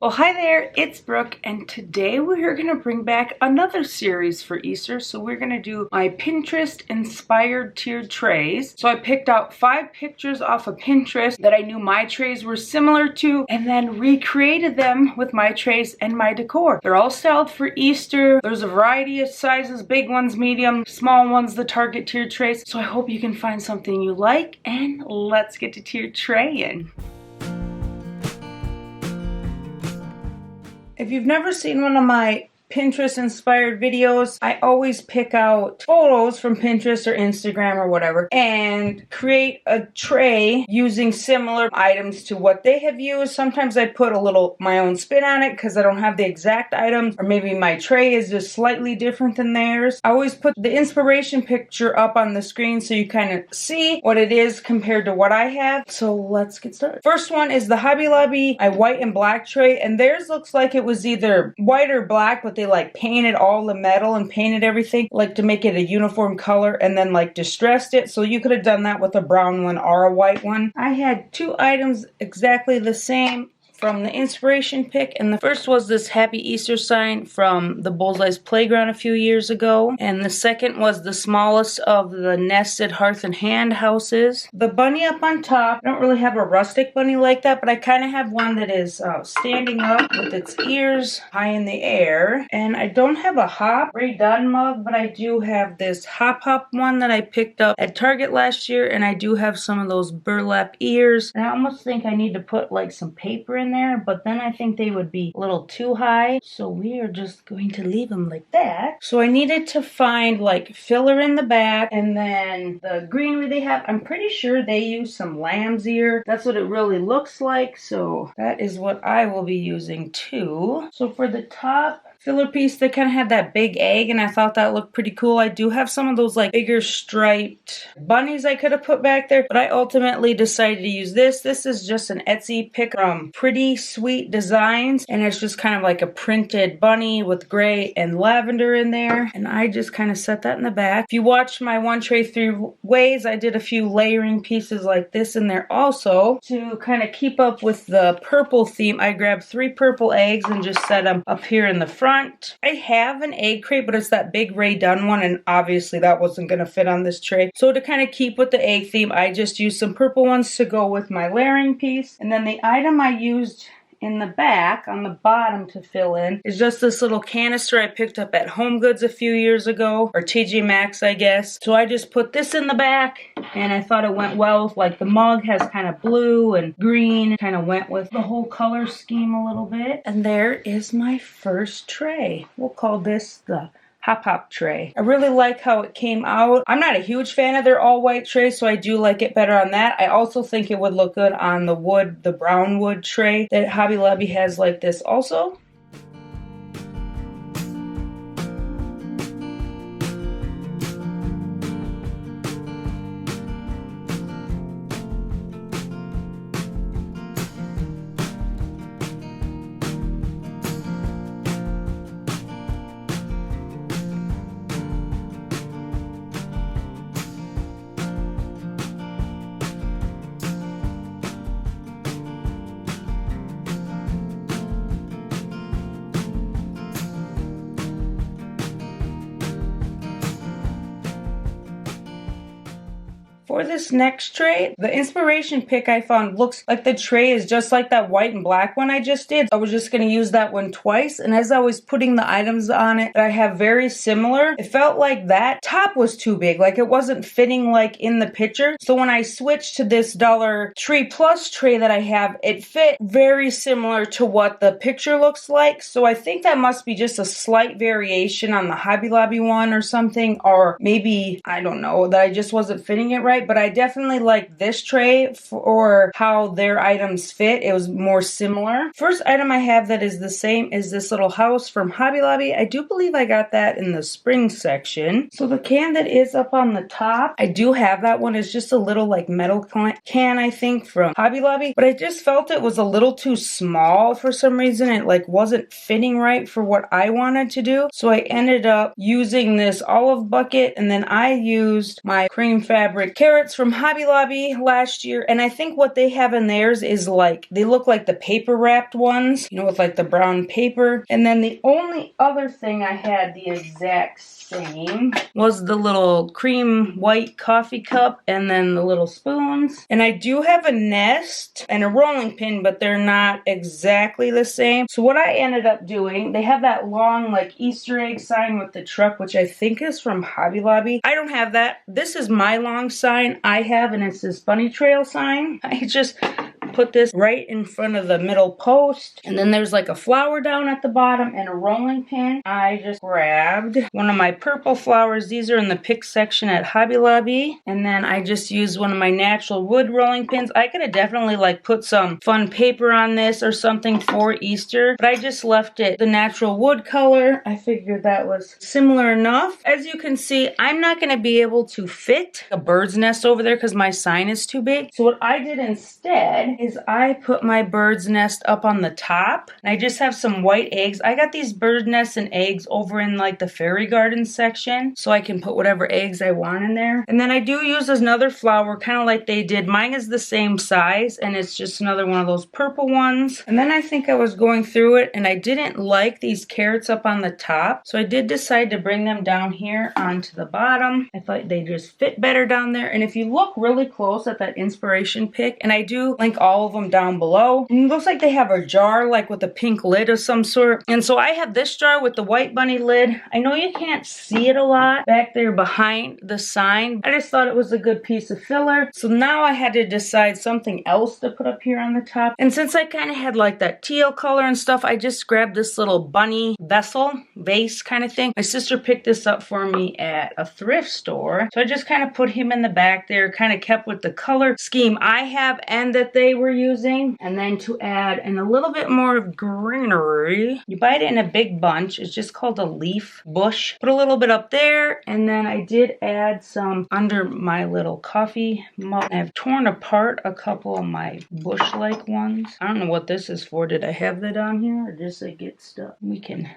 Well, hi there, it's Brooke, and today we're going to bring back another series for Easter. So we're going to do my Pinterest-inspired tiered trays. So I picked out 5 pictures off of Pinterest that I knew my trays were similar to, and then recreated them with my trays and my decor. They're all styled for Easter. There's a variety of sizes, big ones, medium, small ones, the Target tiered trays. So I hope you can find something you like, and let's get to tiered traying. If you've never seen one of my Pinterest inspired videos, I always pick out photos from Pinterest or Instagram or whatever and create a tray using similar items to what they have used. Sometimes I put a little my own spin on it because I don't have the exact items, or maybe my tray is just slightly different than theirs. I always put the inspiration picture up on the screen so you kind of see what it is compared to what I have. So let's get started. First one is the Hobby Lobby white and black tray, and theirs looks like it was either white or black, but they like painted all the metal and painted everything like to make it a uniform color, and then like distressed it. So you could have done that with a brown one or a white one. I had 2 items exactly the same from the inspiration pick, and the first was this Happy Easter sign from the Bullseye's Playground a few years ago, and the second was the smallest of the nested hearth and hand houses. The bunny up on top, I don't really have a rustic bunny like that, but I kind of have one that is standing up with its ears high in the air. And I don't have a Hop Ray Dunn mug, but I do have this Hop one that I picked up at Target last year, and I do have some of those burlap ears, and I almost think I need to put like some paper in there, but then I think they would be a little too high, so we are just going to leave them like that. So I needed to find like filler in the back, and then the greenery they have, I'm pretty sure they use some lamb's ear. That's what it really looks like, so that is what I will be using too. So for the top filler piece, they kind of had that big egg, and I thought that looked pretty cool. I do have some of those like bigger striped bunnies I could have put back there, but I ultimately decided to use this. This is just an Etsy pick from Pretty Sweet Designs, and it's just kind of like a printed bunny with gray and lavender in there, and I just kind of set that in the back. If you watch my One Tray 3 Ways, I did a few layering pieces like this in there also. To kind of keep up with the purple theme, I grabbed 3 purple eggs and just set them up here in the front. I have an egg crate, but it's that big Ray Dunn one, and obviously that wasn't going to fit on this tray. So to kind of keep with the egg theme, I just used some purple ones to go with my layering piece. And then the item I used in the back, on the bottom to fill in, is just this little canister I picked up at Home Goods a few years ago, or TJ Maxx, I guess. So I just put this in the back, and I thought it went well with, like, the mug has kind of blue and green, kind of went with the whole color scheme a little bit. And there is my first tray. We'll call this the Hop tray. I really like how it came out. I'm not a huge fan of their all white tray, so I do like it better on that. I also think it would look good on the wood, the brown wood tray that Hobby Lobby has like this also. For this next tray, the inspiration pick I found looks like the tray is just like that white and black one I just did. I was just going to use that one twice, and as I was putting the items on it that I have very similar, it felt like that top was too big, like it wasn't fitting like in the picture. So when I switched to this Dollar Tree Plus tray that I have, it fit very similar to what the picture looks like. So I think that must be just a slight variation on the Hobby Lobby one or something, or maybe, I don't know, that I just wasn't fitting it right. But I definitely like this tray for how their items fit. It was more similar. First item I have that is the same is this little house from Hobby Lobby. I do believe I got that in the spring section. So the can that is up on the top, I do have that one. It's just a little like metal can, I think, from Hobby Lobby. But I just felt it was a little too small for some reason. It like wasn't fitting right for what I wanted to do. So I ended up using this olive bucket, and then I used my cream fabric carrots from Hobby Lobby last year, and I think what they have in theirs is like, they look like the paper wrapped ones, you know, with like the brown paper. And then the only other thing I had the exact same was the little cream white coffee cup and then the little spoons. And I do have a nest and a rolling pin, but they're not exactly the same. So what I ended up doing, they have that long like Easter egg sign with the truck, which I think is from Hobby Lobby. I don't have that. This is my long sign I have, and it's this bunny trail sign. I just put this right in front of the middle post, and then there's like a flower down at the bottom and a rolling pin. I just grabbed one of my purple flowers. These are in the pick section at Hobby Lobby, and then I just used one of my natural wood rolling pins. I could have definitely like put some fun paper on this or something for Easter, but I just left it the natural wood color. I figured that was similar enough. As you can see, I'm not going to be able to fit a bird's nest over there because my sign is too big. So what I did instead is I put my bird's nest up on the top, and I just have some white eggs. I got these bird nests and eggs over in like the fairy garden section, so I can put whatever eggs I want in there. And then I do use another flower, kind of like they did. Mine is the same size, and it's just another one of those purple ones. And then I think I was going through it, and I didn't like these carrots up on the top, so I did decide to bring them down here onto the bottom. I thought they just fit better down there. And if you look really close at that inspiration pick, and I do link all of them down below, and it looks like they have a jar like with a pink lid of some sort. And so I have this jar with the white bunny lid. I know you can't see it a lot back there behind the sign. I just thought it was a good piece of filler. So now I had to decide something else to put up here on the top. And since I kind of had like that teal color and stuff, I just grabbed this little bunny vase kind of thing. My sister picked this up for me at a thrift store. So I just kind of put him in the back there, kind of kept with the color scheme I have and that they were using. And then to add in a little bit more of greenery, you buy it in a big bunch. It's just called a leaf bush. Put a little bit up there, and then I did add some under my little coffee mug. I've torn apart a couple of my bush-like ones. I don't know what this is for. Did I have that on here or just like get stuck? We can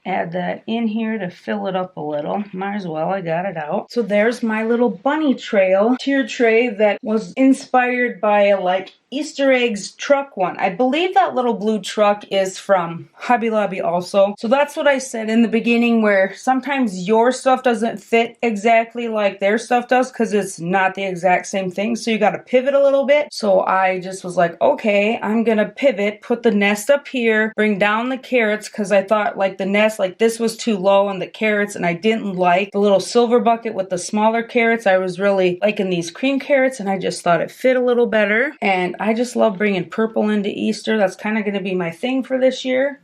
add that in here to fill it up a little. Might as well, I got it out. So there's my little bunny trail tier tray that was inspired by a like Easter eggs truck one. I believe that little blue truck is from Hobby Lobby also. So that's what I said in the beginning, where sometimes your stuff doesn't fit exactly like their stuff does because it's not the exact same thing. So you got to pivot a little bit. So I just was like, okay, I'm going to pivot, put the nest up here, bring down the carrots because I thought like the nest, like this was too low on the carrots, and I didn't like the little silver bucket with the smaller carrots. I was really liking these cream carrots, and I just thought it fit a little better. And I just love bringing purple into Easter. That's kind of going to be my thing for this year.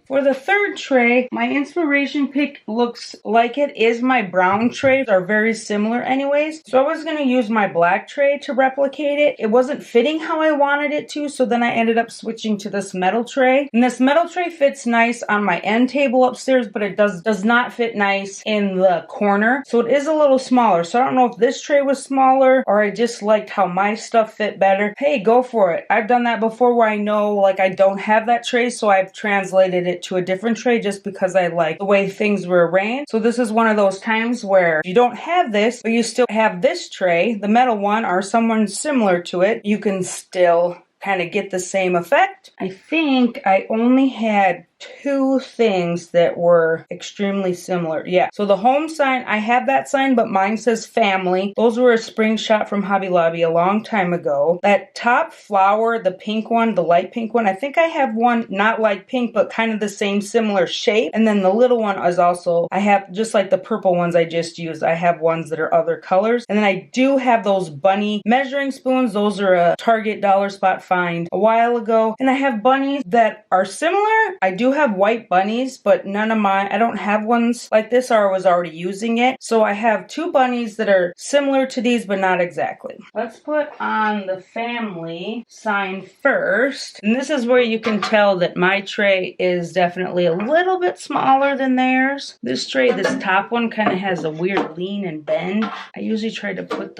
For the third tray, my inspiration pick looks like it is my brown trays are very similar anyways. So I was going to use my black tray to replicate it. It wasn't fitting how I wanted it to, so then I ended up switching to this metal tray. And this metal tray fits nice on my end table upstairs, but it does not fit nice in the corner. So it is a little smaller. So I don't know if this tray was smaller or I just liked how my stuff fit better. Hey, go for it. I've done that before where I know like I don't have that tray, so I've translated it to a different tray just because I like the way things were arranged. So this is one of those times where you don't have this, but you still have this tray, the metal one, or someone similar to it, you can still kind of get the same effect. I think I only had two things that were extremely similar. Yeah, so the home sign, I have that sign, but mine says family. Those were a spring shot from Hobby Lobby a long time ago. That top flower, the pink one, the light pink one, I think I have one not light pink, but kind of the same similar shape. And then the little one is also, I have just like the purple ones I just used, I have ones that are other colors. And then I do have those bunny measuring spoons. Those are a Target dollar spot find a while ago. And I have bunnies that are similar. I do do have white bunnies, but none of mine, I don't have ones like this, or I was already using it. So I have 2 bunnies that are similar to these, but not exactly. Let's put on the family sign first. And this is where you can tell that my tray is definitely a little bit smaller than theirs. This tray, this top one, kind of has a weird lean and bend. I usually try to put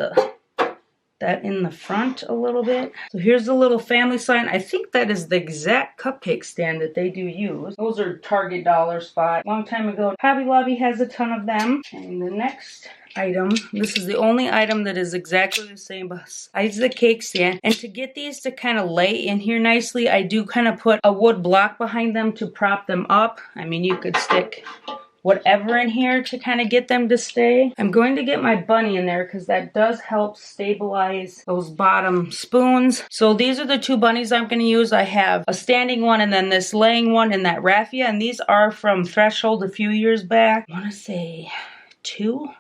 that in the front a little bit. So here's the little family sign. I think that is the exact cupcake stand that they do use. Those are Target dollar spot. Long time ago. Hobby Lobby has a ton of them. And the next item, this is the only item that is exactly the same besides the cake stand. And to get these to kind of lay in here nicely, I do kind of put a wood block behind them to prop them up. I mean, you could stick whatever in here to kind of get them to stay. I'm going to get my bunny in there because that does help stabilize those bottom spoons. So these are the 2 bunnies I'm going to use. I have a standing one and then this laying one in that raffia, and these are from Threshold a few years back. I want to say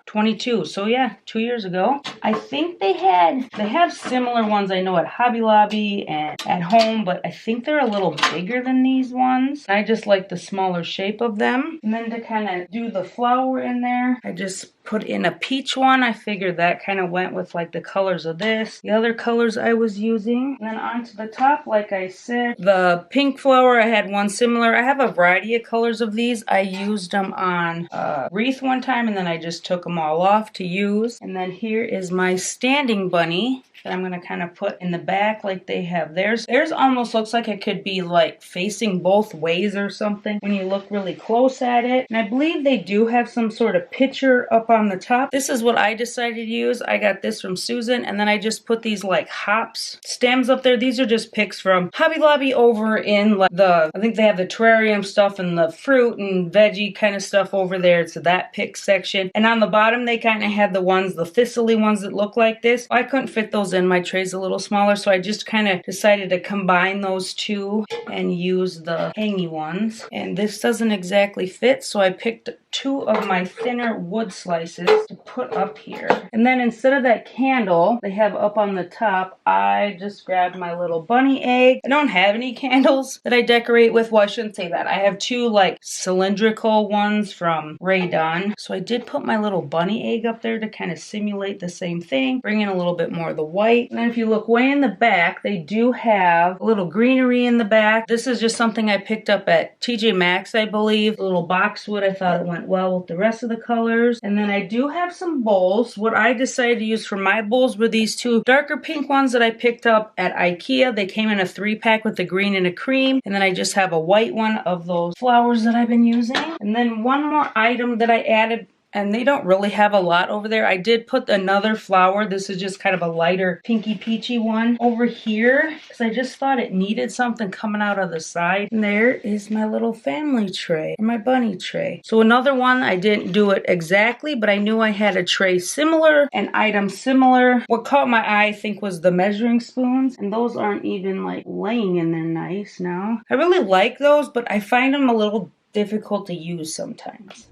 22. So yeah, 2 years ago. I think they have similar ones I know at Hobby Lobby and at home, but I think they're a little bigger than these ones. I just like the smaller shape of them. And then to kind of do the flower in there, I just put in a peach one. I figured that kind of went with like the colors of this. The other colors I was using. And then onto the top, like I said, the pink flower, I had one similar. I have a variety of colors of these. I used them on a wreath one time, and then I just took them all off to use. And then here is my standing bunny that I'm going to kind of put in the back like they have theirs. Theirs almost looks like it could be like facing both ways or something when you look really close at it. And I believe they do have some sort of picture up on the top. This is what I decided to use. I got this from Susan, and then I just put these like hops stems up there. These are just picks from Hobby Lobby over in like I think they have the terrarium stuff and the fruit and veggie kind of stuff over there. It's that pick section. And on the bottom, they kind of had the thistly ones that look like this. I couldn't fit those in. My tray's a little smaller, so I just kind of decided to combine those 2 and use the hangy ones. And this doesn't exactly fit, so I picked 2 of my thinner wood slices to put up here. And then instead of that candle they have up on the top, I just grabbed my little bunny egg. I don't have any candles that I decorate with. Well, I shouldn't say that. I have 2 like cylindrical ones from Ray Dunn. So I did put my little bunny egg up there to kind of simulate the same thing. Bring in a little bit more of the white. And then if you look way in the back, they do have a little greenery in the back. This is just something I picked up at TJ Maxx, I believe. A little boxwood. I thought it went well with the rest of the colors. And then I do have some bowls. What I decided to use for my bowls were these 2 darker pink ones that I picked up at IKEA. They came in a 3-pack with a green and a cream. And then I just have a white one of those flowers that I've been using. And then one more item that I added, and they don't really have a lot over there. I did put another flower. This is just kind of a lighter pinky peachy one over here because I just thought it needed something coming out of the side. And there is my little family tray, or my bunny tray. So another one, I didn't do it exactly, but I knew I had a tray similar, an item similar. What caught my eye, I think, was the measuring spoons. And those aren't even like laying in there nice now. I really like those, but I find them a little difficult to use sometimes.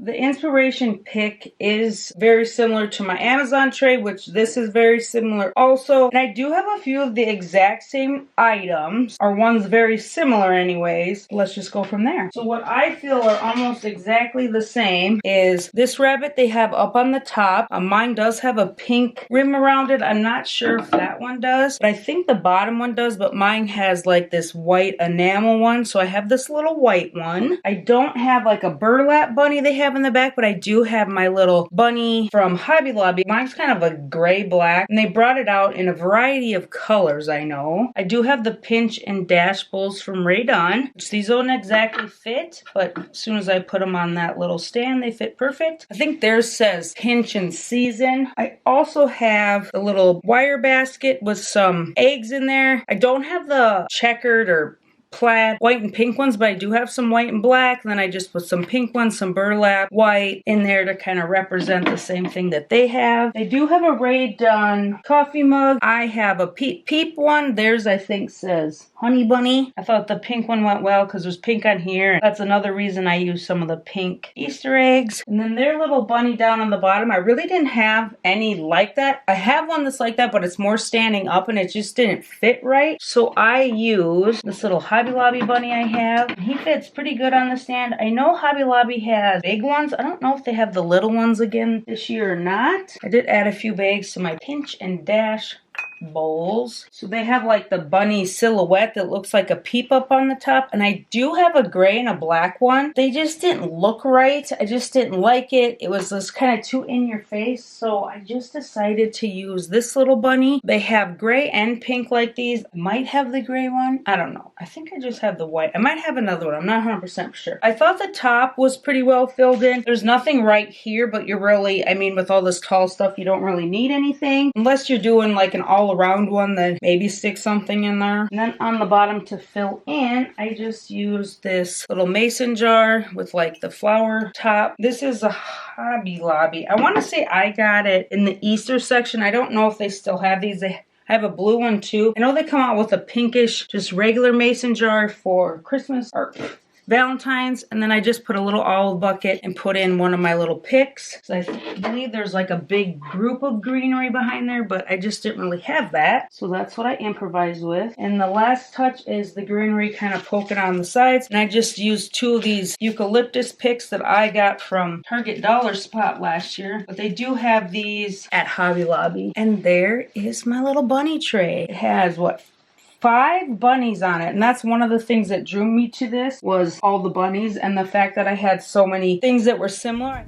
The inspiration pick is very similar to my Amazon tray, which this is very similar also. And I do have a few of the exact same items, or ones very similar anyways. Let's just go from there. So what I feel are almost exactly the same is this rabbit they have up on the top. Mine does have a pink rim around it. I'm not sure if that one does, but I think the bottom one does, but mine has like this white enamel one. So I have this little white one. I don't have like a burlap bunny they have have in the back, but I do have my little bunny from Hobby Lobby. Mine's kind of a gray black, and they brought it out in a variety of colors, I know. I do have the pinch and dash bowls from Rae Dunn, which these don't exactly fit, but as soon as I put them on that little stand, they fit perfect. I think theirs says pinch and season. I also have a little wire basket with some eggs in there. I don't have the checkered or plaid white and pink ones, but I do have some white and black. And then I just put some pink ones, some burlap white in there to kind of represent the same thing that they have. They do have a Rae Dunn coffee mug. I have a Peep one. Theirs I think says Honey Bunny. I thought the pink one went well because there's pink on here. That's another reason I use some of the pink Easter eggs. And then their little bunny down on the bottom, I really didn't have any like that. I have one that's like that, but it's more standing up and it just didn't fit right. So I used this little Hobby Lobby bunny I have. He fits pretty good on the stand. I know Hobby Lobby has big ones. I don't know if they have the little ones again this year or not. I did add a few bags to my pinch and dash bowls. So they have like the bunny silhouette that looks like a peep up on the top, and I do have a gray and a black one. They just didn't look right. I just didn't like it. It was just kind of too in your face, so I just decided to use this little bunny. They have gray and pink like these. I might have the gray one. I don't know. I think I just have the white. I might have another one. I'm not 100% sure. I thought the top was pretty well filled in. There's nothing right here, but you're really, I mean, with all this tall stuff, you don't really need anything unless you're doing like an all around one that maybe stick something in there. And then on the bottom to fill in, I just used this little mason jar with like the flower top. This is a Hobby Lobby. I want to say I got it in the Easter section. I don't know if they still have these. I have a blue one too. I know they come out with a pinkish, just regular mason jar for Christmas or Valentine's, and then I just put a little olive bucket and put in one of my little picks. So I believe there's like a big group of greenery behind there, but I just didn't really have that. So that's what I improvised with. And the last touch is the greenery kind of poking on the sides. And I just used two of these eucalyptus picks that I got from Target Dollar Spot last year. But they do have these at Hobby Lobby. And there is my little bunny tray. It has what? 5 bunnies on it, and that's one of the things that drew me to this was all the bunnies and the fact that I had so many things that were similar.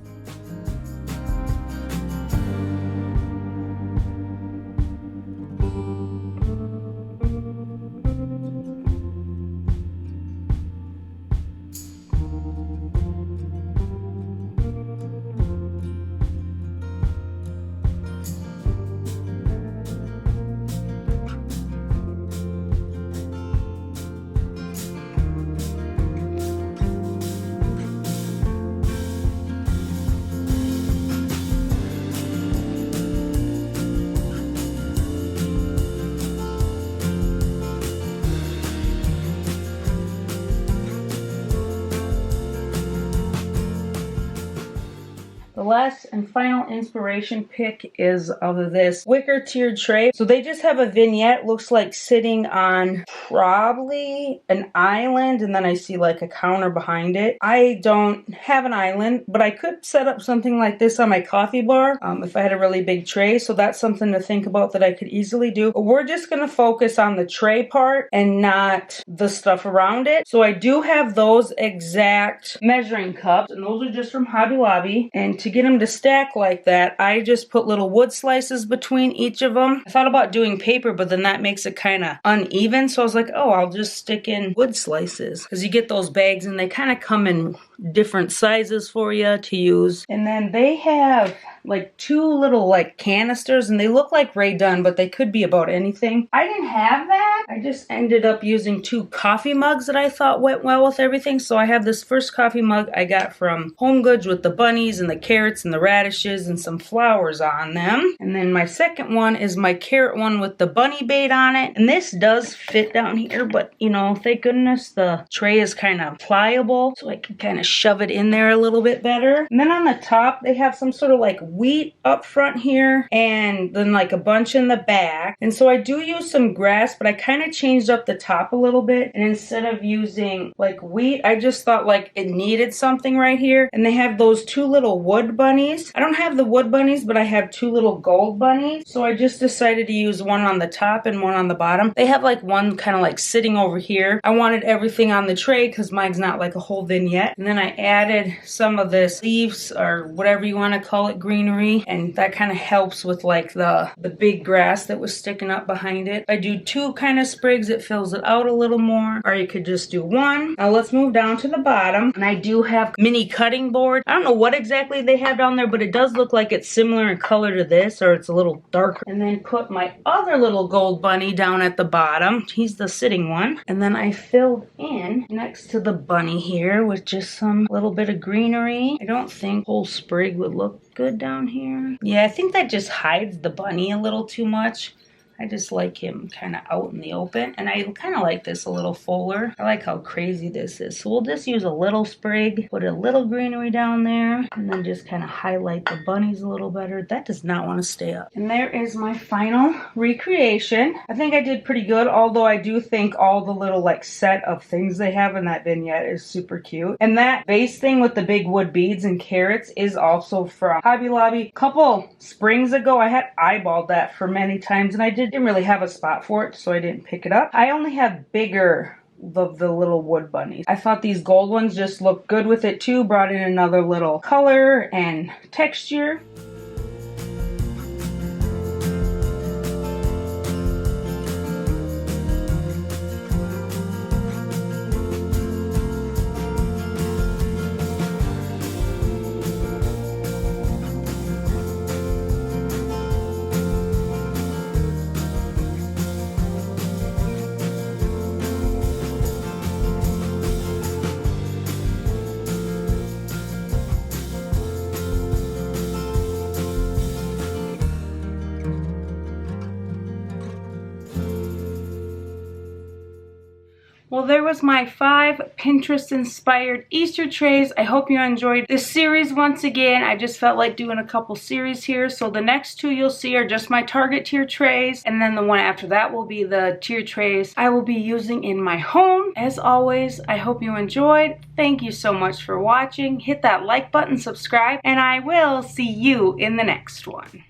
The last and final inspiration pick is of this Wicker tiered tray. So they just have a vignette, looks like sitting on probably an island, and then I see like a counter behind it. I don't have an island, but I could set up something like this on my coffee bar if I had a really big tray. So that's something to think about that I could easily do. But we're just going to focus on the tray part and not the stuff around it. So I do have those exact measuring cups, and those are just from Hobby Lobby. And to get them to stack like that, I just put little wood slices between each of them. I thought about doing paper, but then that makes it kind of uneven. So I was like, oh, I'll just stick in wood slices, because you get those bags and they kind of come in different sizes for you to use. And then they have like 2 little like canisters, and they look like Rae Dunn, but they could be about anything. I didn't have that. I just ended up using 2 coffee mugs that I thought went well with everything. So I have this first coffee mug I got from Home Goods with the bunnies and the carrots and the radishes and some flowers on them. And then my second one is my carrot one with the bunny bait on it. And this does fit down here, but you know, thank goodness the tray is kind of pliable, so I can kind of shove it in there a little bit better. And then on the top, they have some sort of like wheat up front here and then like a bunch in the back. And so I do use some grass, but I kind of changed up the top a little bit. And instead of using like wheat, I just thought like it needed something right here. And they have those two little wood bunnies. I don't have the wood bunnies, but I have two little gold bunnies. So I just decided to use one on the top and one on the bottom. They have like one kind of like sitting over here. I wanted everything on the tray because mine's not like a whole vignette. And then I added some of this leaves or whatever you want to call it, greenery, and that kind of helps with like the big grass that was sticking up behind it. I do two kind of sprigs, it fills it out a little more, or you could just do one. Now let's move down to the bottom, and I do have mini cutting board. I don't know what exactly they have down there, but it does look like it's similar in color to this, or it's a little darker. And then put my other little gold bunny down at the bottom. He's the sitting one. And then I filled in next to the bunny here with just some little bit of greenery. I don't think whole sprig would look good down here. Yeah, I think that just hides the bunny a little too much. I just like him kind of out in the open. And I kind of like this a little fuller. I like how crazy this is. So we'll just use a little sprig, put a little greenery down there, and then just kind of highlight the bunnies a little better. That does not want to stay up. And there is my final recreation. I think I did pretty good, although I do think all the little like set of things they have in that vignette is super cute. And that base thing with the big wood beads and carrots is also from Hobby Lobby. A couple springs ago, I had eyeballed that for many times, and I didn't really have a spot for it, so I didn't pick it up. I only have bigger of the little wood bunnies. I thought these gold ones just looked good with it too, brought in another little color and texture. Well, there was my 5 Pinterest-inspired Easter trays. I hope you enjoyed this series once again. I just felt like doing a couple series here. So the next 2 you'll see are just my Target tier trays. And then the one after that will be the tier trays I will be using in my home. As always, I hope you enjoyed. Thank you so much for watching. Hit that like button, subscribe, and I will see you in the next one.